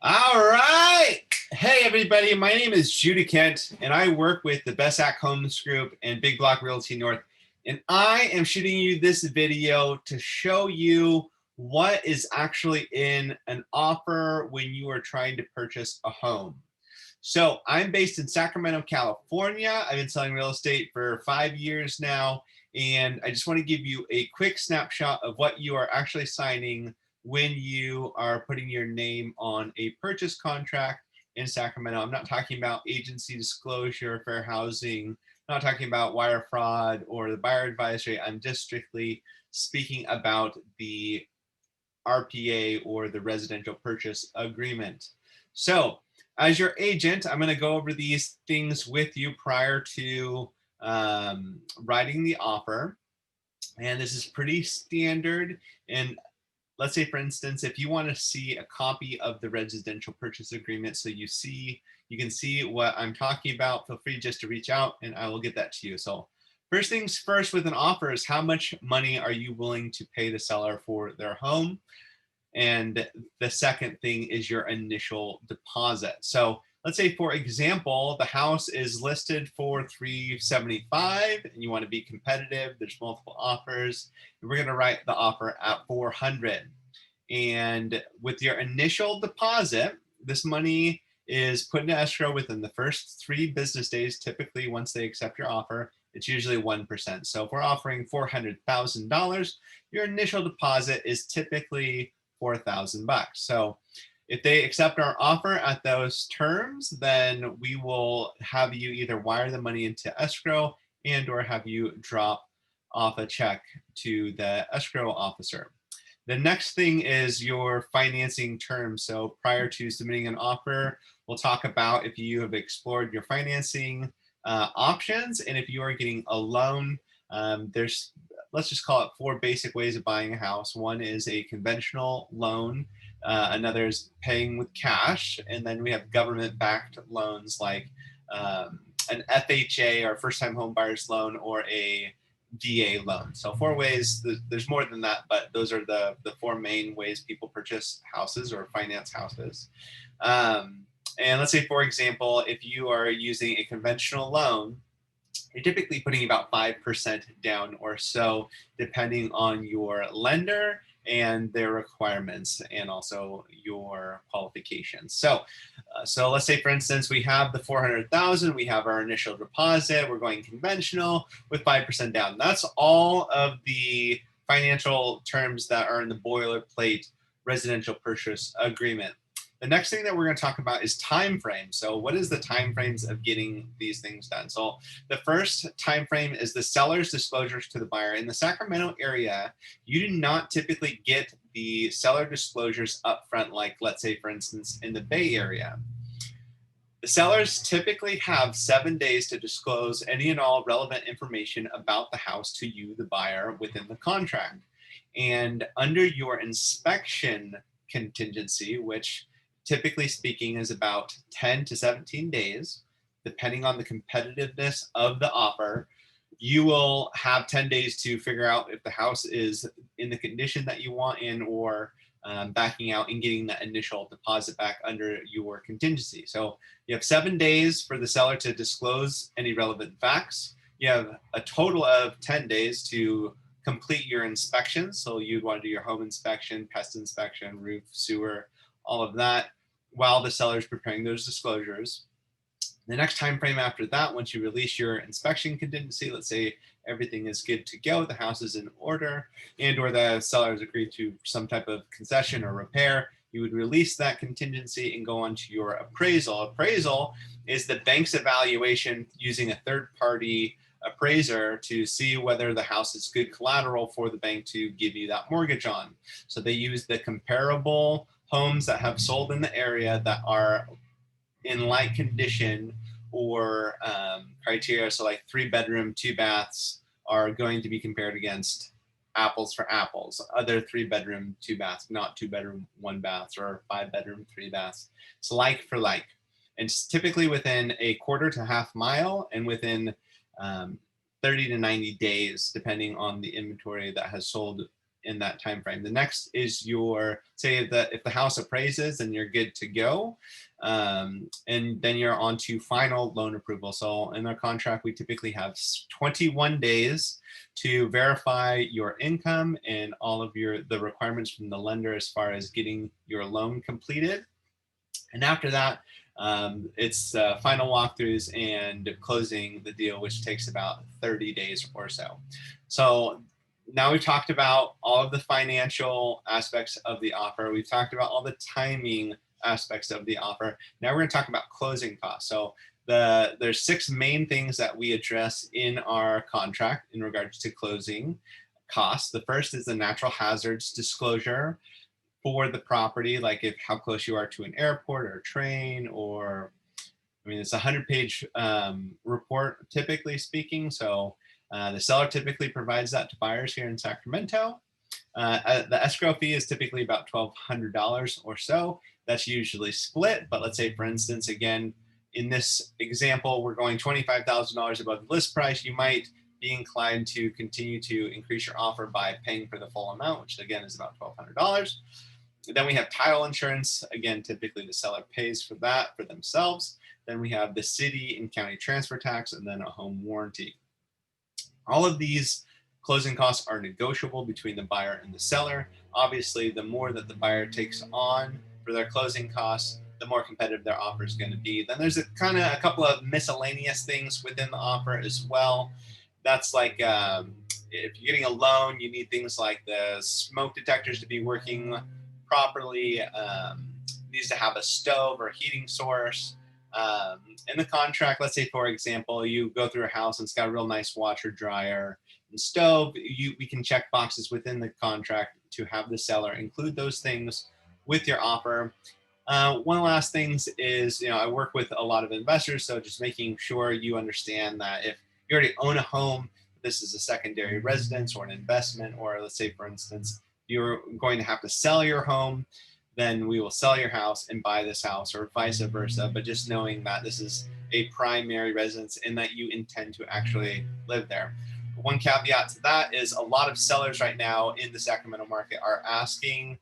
All right. Hey, everybody. My name is Judy Kent, and I work with the Best Act Homes Group and Big Block Realty North. And I am shooting you this video to show you what is actually in an offer when you are trying to purchase a home. So I'm based in Sacramento, California. I've been selling real estate for 5 years now. And I just want to give you a quick snapshot of what you are actually signing when you are putting your name on a purchase contract in Sacramento. I'm not talking about agency disclosure, fair housing, I'm not talking about wire fraud or the buyer advisory. I'm just strictly speaking about the RPA, or the residential purchase agreement. So as your agent, I'm going to go over these things with you prior to writing the offer. And this is pretty standard. And let's say, for instance, if you want to see a copy of the residential purchase agreement so you can see what I'm talking about, feel free just to reach out and I will get that to you. So first things first with an offer is how much money are you willing to pay the seller for their home? And the second thing is your initial deposit. So let's say, for example, the house is listed for $375 and you want to be competitive. There's multiple offers. And we're going to write the offer at $400. And with your initial deposit, this money is put into escrow within the first 3 business days. Typically, once they accept your offer, it's usually 1%. So if we're offering $400,000, your initial deposit is typically $4,000. So if they accept our offer at those terms, then we will have you either wire the money into escrow and or have you drop off a check to the escrow officer. The next thing is your financing terms. So prior to submitting an offer, we'll talk about if you have explored your financing options, and if you are getting a loan. There's, let's just call it 4 basic ways of buying a house. One is a conventional loan. Another is paying with cash. And then we have government-backed loans like an FHA, or first-time home buyer's loan, or a VA loan. So 4 ways. There's more than that, but those are the 4 main ways people purchase houses or finance houses. And let's say, for example, if you are using a conventional loan, you're typically putting about 5% down or so, depending on your lender and their requirements and also your qualifications. So let's say, for instance, we have the $400,000, we have our initial deposit, we're going conventional with 5% down. That's all of the financial terms that are in the boilerplate residential purchase agreement. The next thing that we're going to talk about is time frame. So what is the time frames of getting these things done? So the first time frame is the seller's disclosures to the buyer. In the Sacramento area, you do not typically get the seller disclosures up front, like, let's say, for instance, in the Bay Area. The sellers typically have 7 days to disclose any and all relevant information about the house to you, the buyer, within the contract. And under your inspection contingency, which typically speaking is about 10 to 17 days, depending on the competitiveness of the offer, you will have 10 days to figure out if the house is in the condition that you want in, or backing out and getting that initial deposit back under your contingency. So you have 7 days for the seller to disclose any relevant facts. You have a total of 10 days to complete your inspections. So you'd want to do your home inspection, pest inspection, roof, sewer, all of that, while the seller is preparing those disclosures. The next time frame after that, once you release your inspection contingency, let's say everything is good to go, the house is in order, and or the seller has agreed to some type of concession or repair, you would release that contingency and go on to your appraisal. Appraisal is the bank's evaluation using a third-party appraiser to see whether the house is good collateral for the bank to give you that mortgage on. So they use the comparable homes that have sold in the area that are in like condition or criteria. So like 3-bedroom, 2 baths are going to be compared against apples for apples. Other 3-bedroom, 2 baths, not 2-bedroom, 1 baths, or 5-bedroom, 3 baths. It's like for like. And it's typically within a quarter to half mile and within 30 to 90 days, depending on the inventory that has sold in that time frame. The next is your, say that if the house appraises, then you're good to go. And then you're on to final loan approval. So in our contract, we typically have 21 days to verify your income and all of the requirements from the lender as far as getting your loan completed. And after that, it's final walkthroughs and closing the deal, which takes about 30 days or so. So now we've talked about all of the financial aspects of the offer. We've talked about all the timing aspects of the offer. Now we're going to talk about closing costs. So there's 6 main things that we address in our contract in regards to closing costs. The first is the natural hazards disclosure for the property, like how close you are to an airport or a train, or I mean, it's a 100-page report, typically speaking. So the seller typically provides that to buyers here in Sacramento. The escrow fee is typically about $1,200 or so. That's usually split, but let's say, for instance, again, in this example, we're going $25,000 above the list price. You might be inclined to continue to increase your offer by paying for the full amount, which again is about $1,200. Then we have title insurance. Again, typically the seller pays for that for themselves. Then we have the city and county transfer tax, and then a home warranty. All of these closing costs are negotiable between the buyer and the seller. Obviously, the more that the buyer takes on for their closing costs, the more competitive their offer is going to be. Then there's a couple of miscellaneous things within the offer as well. That's like if you're getting a loan, you need things like the smoke detectors to be working properly, needs to have a stove or heating source. In the contract, let's say, for example, you go through a house and it's got a real nice washer, dryer, and stove. We can check boxes within the contract to have the seller include those things with your offer. One last thing is, I work with a lot of investors, so just making sure you understand that if you already own a home, this is a secondary residence or an investment, or let's say, for instance, you're going to have to sell your home, then we will sell your house and buy this house, or vice versa. But just knowing that this is a primary residence and that you intend to actually live there. One caveat to that is a lot of sellers right now in the Sacramento market are asking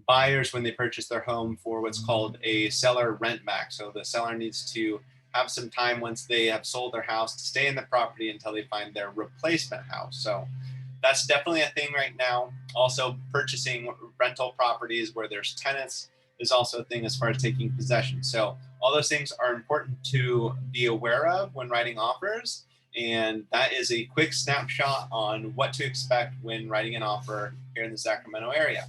buyers when they purchase their home for what's called a seller rent back. So the seller needs to have some time once they have sold their house to stay in the property until they find their replacement house. So that's definitely a thing right now. Also, purchasing rental properties where there's tenants is also a thing as far as taking possession. So all those things are important to be aware of when writing offers. And that is a quick snapshot on what to expect when writing an offer here in the Sacramento area.